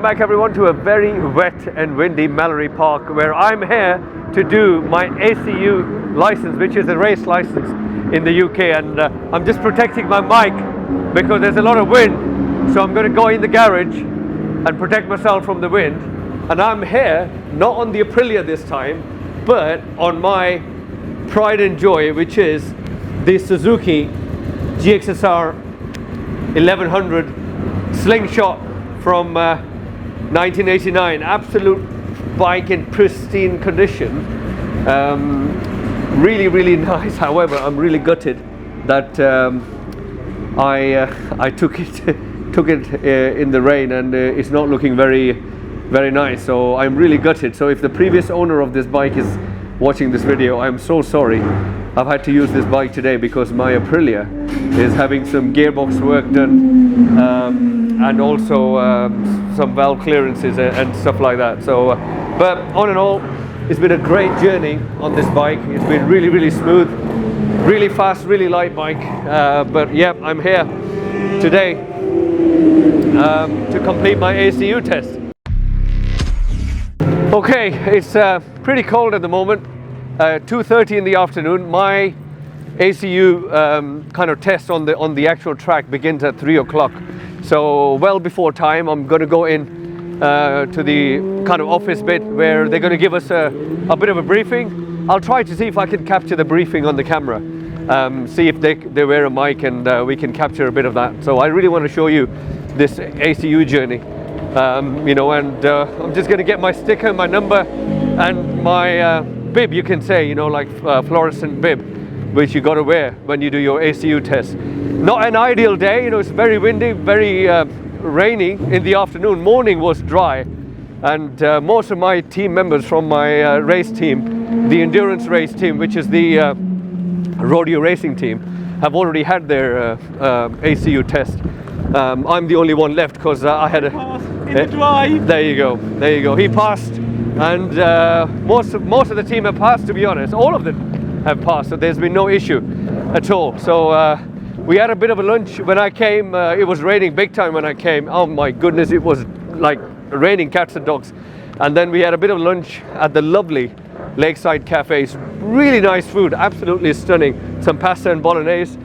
welcome back everyone to a very wet and windy Mallory Park, where I'm here to do my ACU license, which is a race license in the UK, and I'm just protecting my mic because there's a lot of wind, so I'm going to go in the garage and protect myself from the wind. And I'm here not on the Aprilia this time, but on my pride and joy, which is the Suzuki GXSR 1100 Slingshot from 1989. Absolute bike in pristine condition. Really nice. However, I'm really gutted that I took it in the rain, and it's not looking very nice. So I'm really gutted. So if the previous owner of this bike is watching this video, I'm so sorry. I've had to use this bike today because my Aprilia is having some gearbox work done, and also some valve clearances and stuff like that. So, but on and all, it's been a great journey on this bike. It's been really smooth, really fast, really light bike. But yeah, I'm here today to complete my ACU test. Okay, it's pretty cold at the moment. 2:30 in the afternoon. My ACU kind of test on the actual track begins at 3 o'clock. So well before time, I'm going to go in to the kind of office bit where they're going to give us a bit of a briefing. I'll try to see if I can capture the briefing on the camera. See if they wear a mic, and we can capture a bit of that. So I really want to show you this ACU journey. You know, and I'm just going to get my sticker, my number, and my bib, you can say, you know, like fluorescent bib, which you got to wear when you do your ACU test. Not an ideal day, you know, it's very windy, very rainy in the afternoon. Morning was dry, and most of my team members from my race team, the endurance race team, which is the rodeo racing team, have already had their ACU test. I'm the only one left because I had a... In the drive. There you go, he passed, and most of the team have passed, to be honest. All of them have passed, so there's been no issue at all. So we had a bit of a lunch when I came. It was raining big time when I came. Oh my goodness, it was like raining cats and dogs. And then we had a bit of lunch at the lovely lakeside cafes. Really nice food, absolutely stunning. Some pasta and bolognese,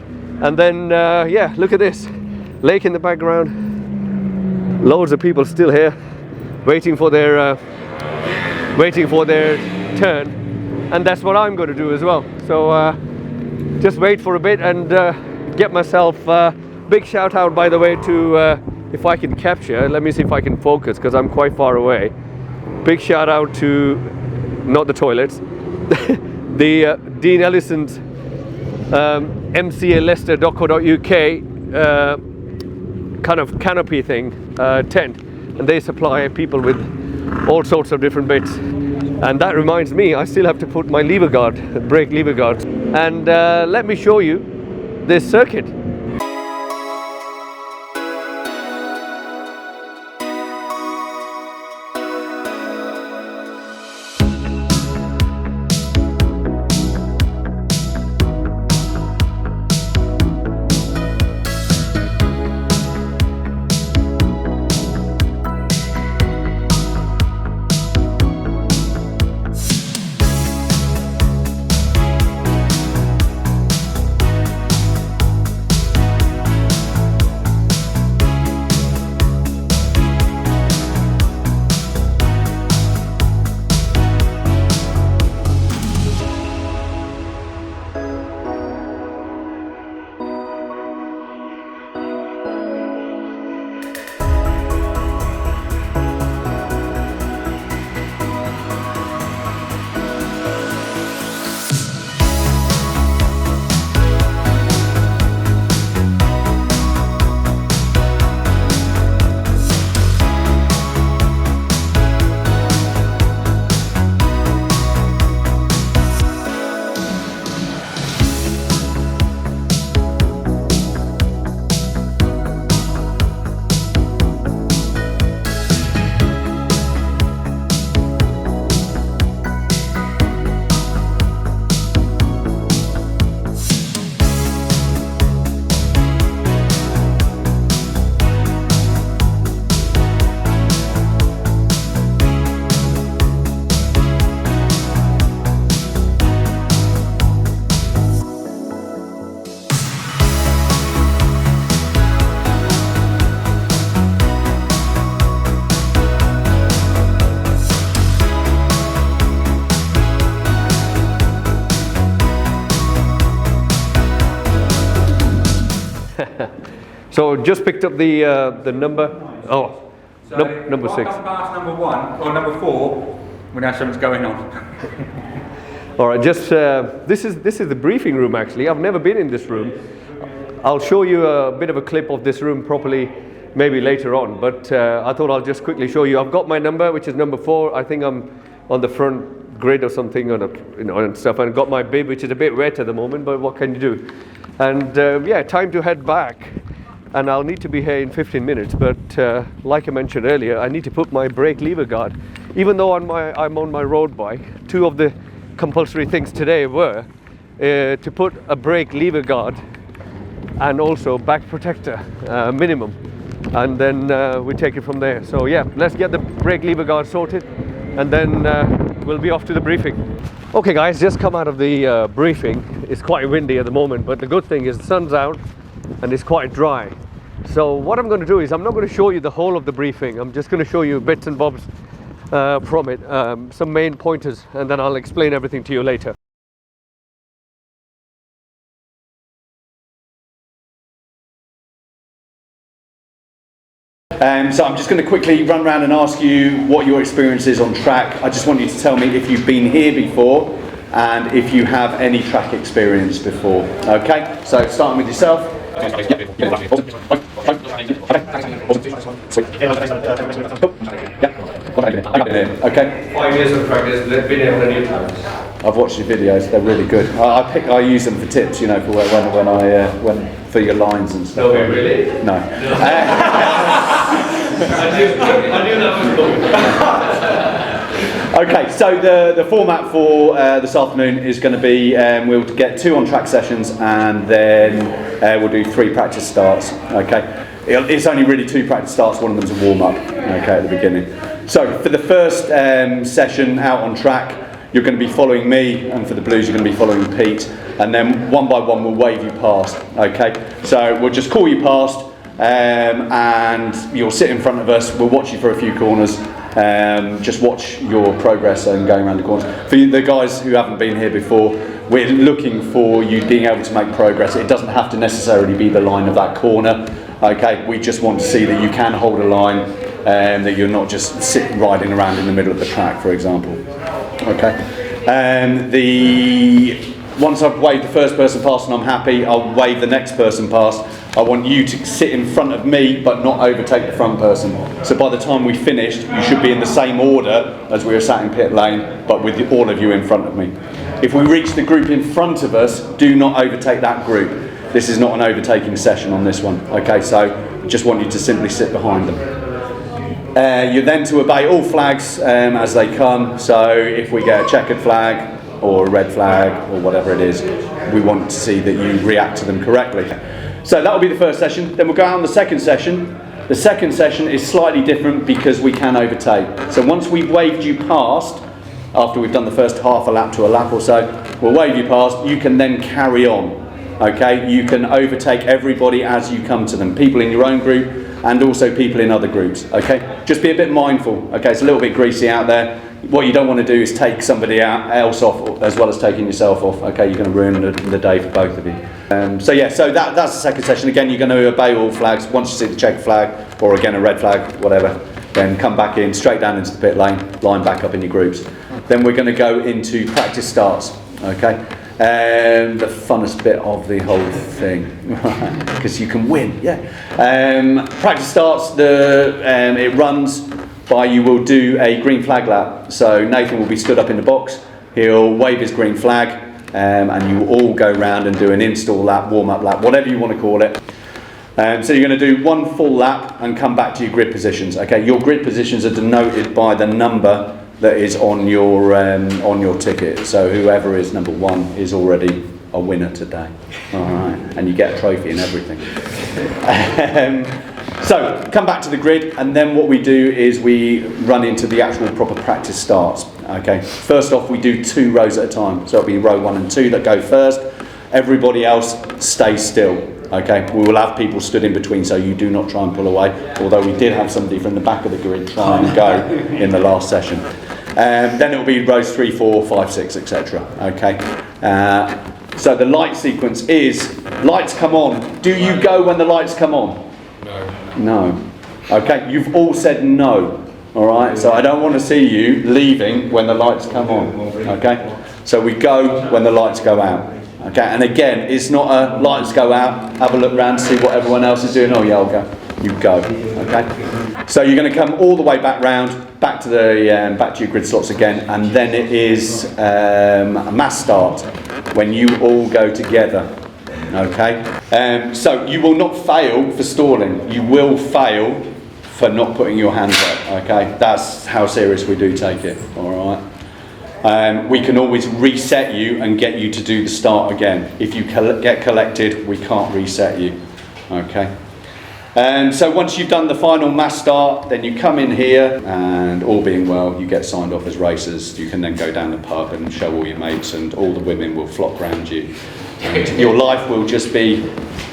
and then yeah, look at this lake in the background. Loads of people still here, waiting for their turn, and that's what I'm going to do as well. So just wait for a bit and get myself. Big shout out, by the way, to if I can capture. Let me see if I can focus because I'm quite far away. Big shout out to not the toilets, the Dean Ellison's mcaleicester.co.uk kind of canopy thing, tent, and they supply people with all sorts of different bits. And that reminds me, I still have to put my lever guard, brake lever guards, and let me show you this circuit. So just picked up the number. Oh, So number 6. Come past number 1 or number 4, we know something's going on. All right, just this is the briefing room. Actually, I've never been in this room. I'll show you a bit of a clip of this room properly maybe later on, but I thought I'll just quickly show you. I've got my number, which is number 4. I think I'm on the front grid or something, and stuff, and got my bib, which is a bit wet at the moment, but what can you do? And yeah, time to head back, and I'll need to be here in 15 minutes, but like I mentioned earlier, I need to put my brake lever guard. Even though I'm on my road bike, 2 of the compulsory things today were to put a brake lever guard and also back protector minimum, and then we take it from there. So yeah, let's get the brake lever guard sorted, and then we'll be off to the briefing. Okay guys, just come out of the briefing. It's quite windy at the moment, but the good thing is the sun's out and it's quite dry. So what I'm going to do is I'm not going to show you the whole of the briefing. I'm just going to show you bits and bobs from it, some main pointers, and then I'll explain everything to you later. So I'm just going to quickly run around and ask you what your experience is on track. I just want you to tell me if you've been here before and if you have any track experience before. Okay, so starting with yourself. Okay. 5 years of practice, been here many times. I've watched your videos; they're really good. I use them for tips, you know, for when for your lines and stuff. No, really? No. I knew that was coming. Okay, so the format for this afternoon is going to be we'll get 2 on-track sessions, and then we'll do 3 practice starts. Okay, it's only really 2 practice starts. One of them's a warm-up. Okay, at the beginning. So for the first session out on track, you're going to be following me, and for the blues, you're going to be following Pete, and then one by one we'll wave you past. Okay, so we'll just call you past, and you'll sit in front of us. We'll watch you for a few corners. Just watch your progress and going around the corners. For the guys who haven't been here before, we're looking for you being able to make progress. It doesn't have to necessarily be the line of that corner. Okay, we just want to see that you can hold a line, that you're not just sitting riding around in the middle of the track, for example. Okay. Once I've waved the first person past and I'm happy, I'll wave the next person past. I want you to sit in front of me but not overtake the front person. So by the time we finished, you should be in the same order as we were sat in pit lane, but with all of you in front of me. If we reach the group in front of us, do not overtake that group. This is not an overtaking session on this one. Okay, so I just want you to simply sit behind them. You're then to obey all flags as they come. So if we get a checkered flag or a red flag or whatever it is, we want to see that you react to them correctly. So that will be the first session. Then we'll go out on the second session. The second session is slightly different because we can overtake. So once we've waved you past, after we've done the first half a lap to a lap or so, we'll wave you past. You can then carry on. Okay, you can overtake everybody as you come to them. People in your own group and also people in other groups. Okay, just be a bit mindful. Okay, it's a little bit greasy out there. What you don't want to do is take somebody else off as well as taking yourself off. Okay, you're going to ruin the day for both of you. So that's the second session. Again, you're going to obey all flags. Once you see the check flag or again a red flag, whatever, then come back in, straight down into the pit lane, line back up in your groups. Then we're going to go into practice starts. Okay. The funnest bit of the whole thing, because you can win. Yeah. Practice starts. It runs by you will do a green flag lap. So Nathan will be stood up in the box. He'll wave his green flag, and you will all go round and do an install lap, warm up lap, whatever you want to call it. So you're going to do one full lap and come back to your grid positions. Okay. Your grid positions are denoted by the number that is on your ticket. So whoever is number 1 is already a winner today. All right, and you get a trophy and everything. So come back to the grid, and then what we do is we run into the actual proper practice starts. Okay. First off, we do 2 rows at a time. So it'll be row 1 and 2 that go first. Everybody else stays still. Okay, we will have people stood in between, so you do not try and pull away, although we did have somebody from the back of the grid try and go in the last session. Then it will be rows 3, 4, 5, 6, etc. Okay. So the light sequence is, lights come on. Do you go when the lights come on? No. No. Okay, you've all said no. All right, so I don't want to see you leaving when the lights come on. Okay, so we go when the lights go out. Okay, and again, it's not a lights go out, have a look round, see what everyone else is doing. Oh yeah, I'll go. You go. Okay, so you're going to come all the way back round, back to the back to your grid slots again, and then it is a mass start when you all go together. Okay, so you will not fail for stalling. You will fail for not putting your hands up. Okay, that's how serious we do take it. All right. We can always reset you and get you to do the start again. If you get collected, we can't reset you. Okay. So once you've done the final mass start, then you come in here, and all being well, you get signed off as racers. You can then go down the pub and show all your mates, and all the women will flock round you. And your life will just be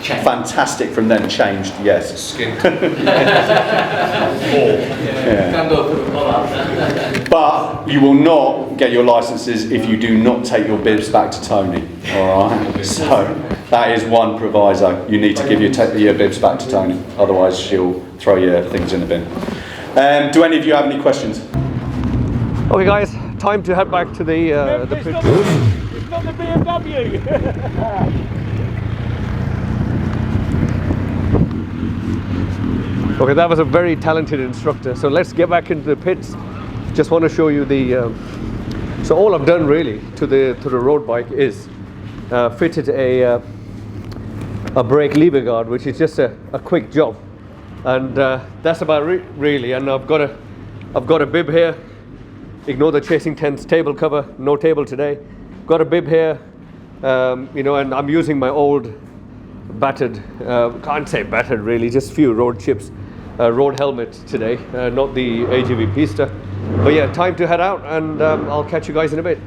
fantastic from then, changed, yes. Skin. Yeah. But you will not get your licenses if you do not take your bibs back to Tony. All right. So that is one proviso. You need to give your bibs back to Tony, otherwise she'll throw your things in the bin. Do any of you have any questions? Okay, guys, time to head back to the pit. It's not the BMW. Okay, that was a very talented instructor. So let's get back into the pits. Just want to show you the. So all I've done really to the road bike is fitted a brake lever guard, which is just a quick job, and that's about it really. And I've got a bib here. Ignore the Chasing Tents table cover. No table today. Got a bib here, you know, and I'm using my old battered, can't say battered really, just few road chips, road helmet today, not the AGV Pista. But yeah, time to head out, and I'll catch you guys in a bit.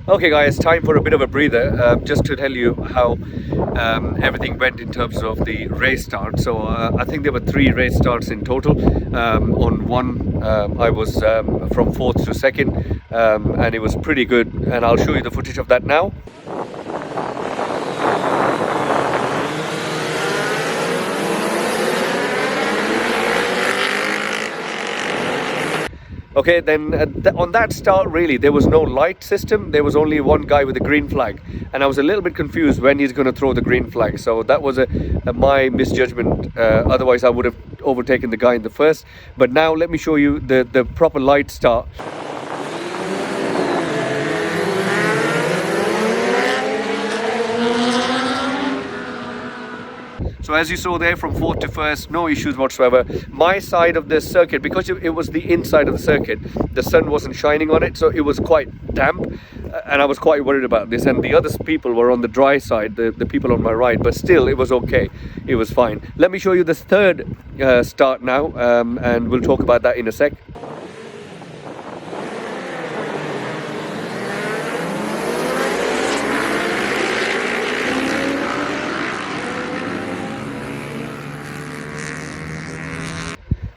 Okay guys, time for a bit of a breather, just to tell you how everything went in terms of the race start. So I think there were 3 race starts in total. On one I was from 4th to 2nd, and it was pretty good, and I'll show you the footage of that now. Okay, then on that start really there was no light system. There was only one guy with a green flag, and I was a little bit confused when he's going to throw the green flag. So that was my misjudgment. Otherwise I would have overtaken the guy in the first. But now let me show you the proper light start. So as you saw there, from 4th to 1st, no issues whatsoever. My side of the circuit, because it was the inside of the circuit, the sun wasn't shining on it, so it was quite damp, and I was quite worried about this. And the other people were on the dry side, the people on my right, but still it was okay, it was fine. Let me show you the third start now, and we'll talk about that in a sec.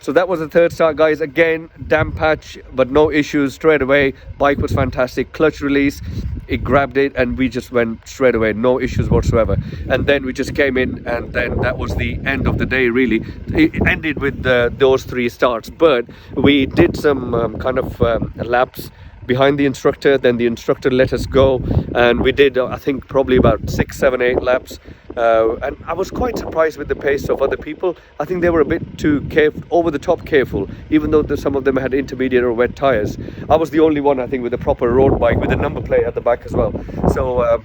So that was the third start, guys. Again, damp patch, but no issues straight away. Bike was fantastic. Clutch release, it grabbed it, and we just went straight away, no issues whatsoever. And then we just came in, and then that was the end of the day, really. It ended with those 3 starts, but we did some kind of laps behind the instructor. Then the instructor let us go, and we did I think probably about 6, 7, 8 laps, and I was quite surprised with the pace of other people. I think they were a bit too careful, over the top careful, even though some of them had intermediate or wet tires. I was the only one, I think, with a proper road bike with a number plate at the back as well. So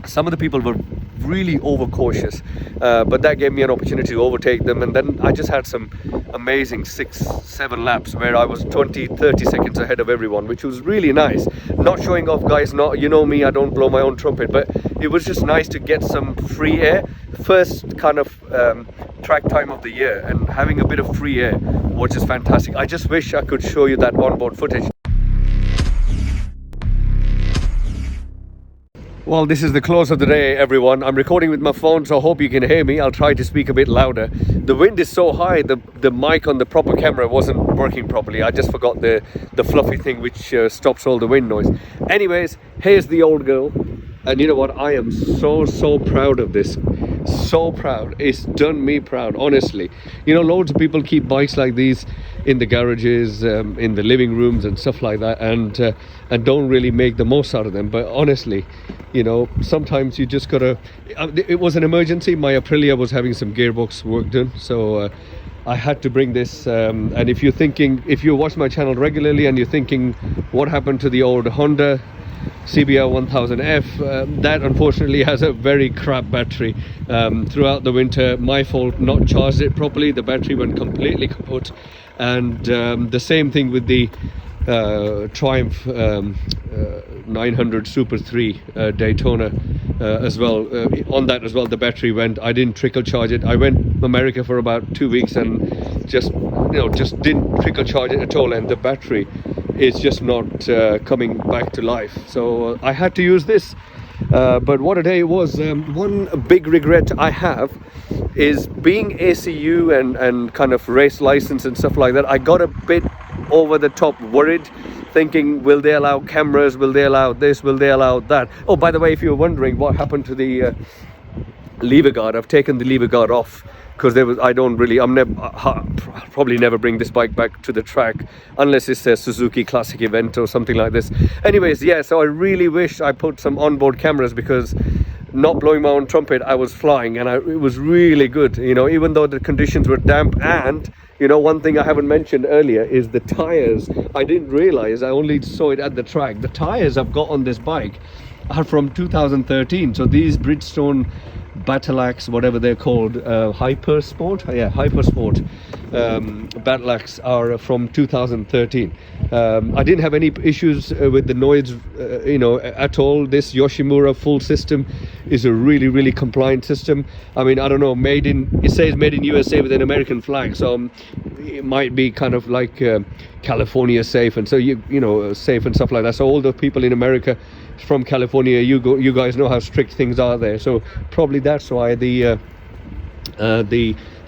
some of the people were really overcautious, but that gave me an opportunity to overtake them. And then I just had some amazing 6, 7 laps where I was 20-30 seconds ahead of everyone, which was really nice. Not showing off, guys, not, you know me, I don't blow my own trumpet, but it was just nice to get some free air. First kind of track time of the year, and having a bit of free air was just fantastic. I just wish I could show you that onboard footage. Well, this is the close of the day, everyone. I'm recording with my phone, so I hope you can hear me. I'll try to speak a bit louder. The wind is so high, the mic on the proper camera wasn't working properly. I just forgot the fluffy thing which stops all the wind noise. Anyways, here's the old girl. And you know what? I am so proud of this. So proud. It's done me proud, honestly. You know, loads of people keep bikes like these in the garages, in the living rooms and stuff like that, and don't really make the most out of them. But honestly, you know, sometimes you just gotta, it was an emergency. My Aprilia was having some gearbox work done, so I had to bring this. And if you're thinking, if you watch my channel regularly and you're thinking what happened to the old Honda CBR 1000F, that unfortunately has a very crap battery. Throughout the winter, my fault, not charged it properly, the battery went completely kaput. And the same thing with the Triumph 900 Super 3 Daytona as well. On that as well, the battery went. I didn't trickle charge it. I went to America for about 2 weeks and just didn't trickle charge it at all, and the battery is just not coming back to life. So I had to use this. But what a day it was. One big regret I have is being ACU and kind of race license and stuff like that. I got a bit over the top worried, thinking, will they allow cameras, will they allow this, will they allow that? Oh, by the way, if you're wondering what happened to the lever guard, I've taken the lever guard off, because there was, probably never bring this bike back to the track unless it's a Suzuki Classic event or something like this. Anyways, yeah, so I really wish I put some onboard cameras, because not blowing my own trumpet, I was flying, and it was really good, you know, even though the conditions were damp. And you know, one thing I haven't mentioned earlier is the tires. I didn't realize, I only saw it at the track. The tires I've got on this bike are from 2013. So these Bridgestone Battleax, whatever they're called, Hypersport, Battleax are from 2013. I didn't have any issues with the noise, you know, at all. This Yoshimura full system is a really compliant system. I mean, I don't know, it says made in USA with an American flag, so it might be kind of like California safe, and so you know, safe and stuff like that. So all the people in America from California, you guys know how strict things are there, so probably that's why the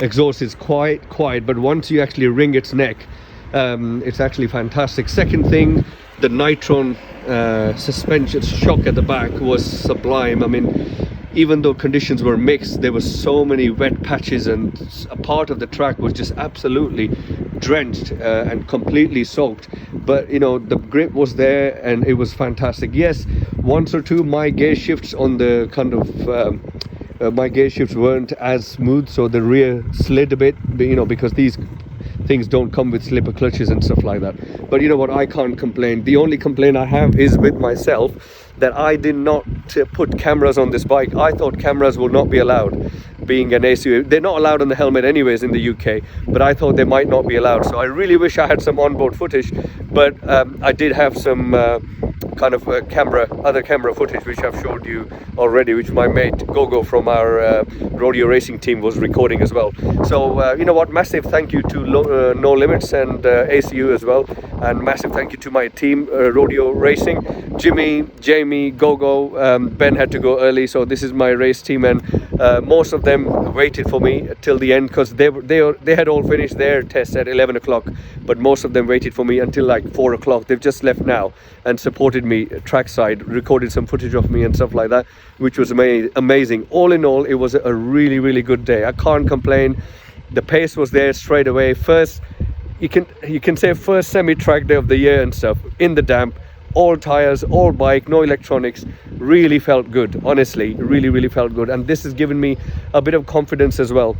exhaust is quite quiet. But once you actually wring its neck, it's actually fantastic. Second thing, the Nitron suspension shock at the back was sublime. I mean, even though conditions were mixed, there were so many wet patches, and a part of the track was just absolutely drenched and completely soaked. But you know, the grip was there and it was fantastic. Yes, once or two my gear shifts on the kind of my gear shifts weren't as smooth, so the rear slid a bit, you know, because these things don't come with slipper clutches and stuff like that. But you know what, I can't complain. The only complaint I have is with myself, that I did not put cameras on this bike. I thought cameras will not be allowed, being an ACU. They're not allowed on the helmet anyways in the UK, but I thought they might not be allowed. So I really wish I had some onboard footage, but I did have some kind of other camera footage, which I've showed you already, which my mate Gogo from our rodeo racing team was recording as well. So you know what, massive thank you to No Limits and ACU as well, and massive thank you to my team, Rodeo Racing, Jimmy, Jamie, Gogo. Ben had to go early, so this is my race team, and Most of them waited for me till the end because they had all finished their tests at 11 o'clock, but most of them waited for me until like 4 o'clock. They've just left now and supported me trackside, recorded some footage of me and stuff like that, which was amazing. All in all, it was a really good day. I can't complain. The pace was there straight away. First, you can say first semi-track day of the year and stuff, in the damp, all tires, all bike, no electronics. Really felt good, honestly, really felt good, and this has given me a bit of confidence as well.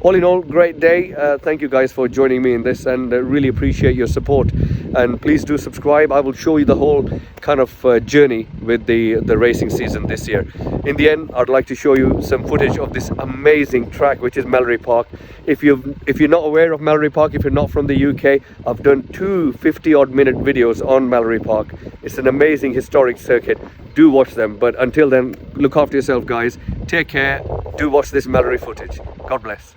All in all, great day. Thank you guys for joining me in this, and really appreciate your support. And please do subscribe. I will show you the whole kind of journey with the racing season this year. In the end, I'd like to show you some footage of this amazing track, which is Mallory Park. If you're not aware of Mallory Park, if you're not from the UK, I've done 2 50-odd minute videos on Mallory Park. It's an amazing historic circuit. Do watch them. But until then, look after yourself, guys. Take care. Do watch this Mallory footage. God bless.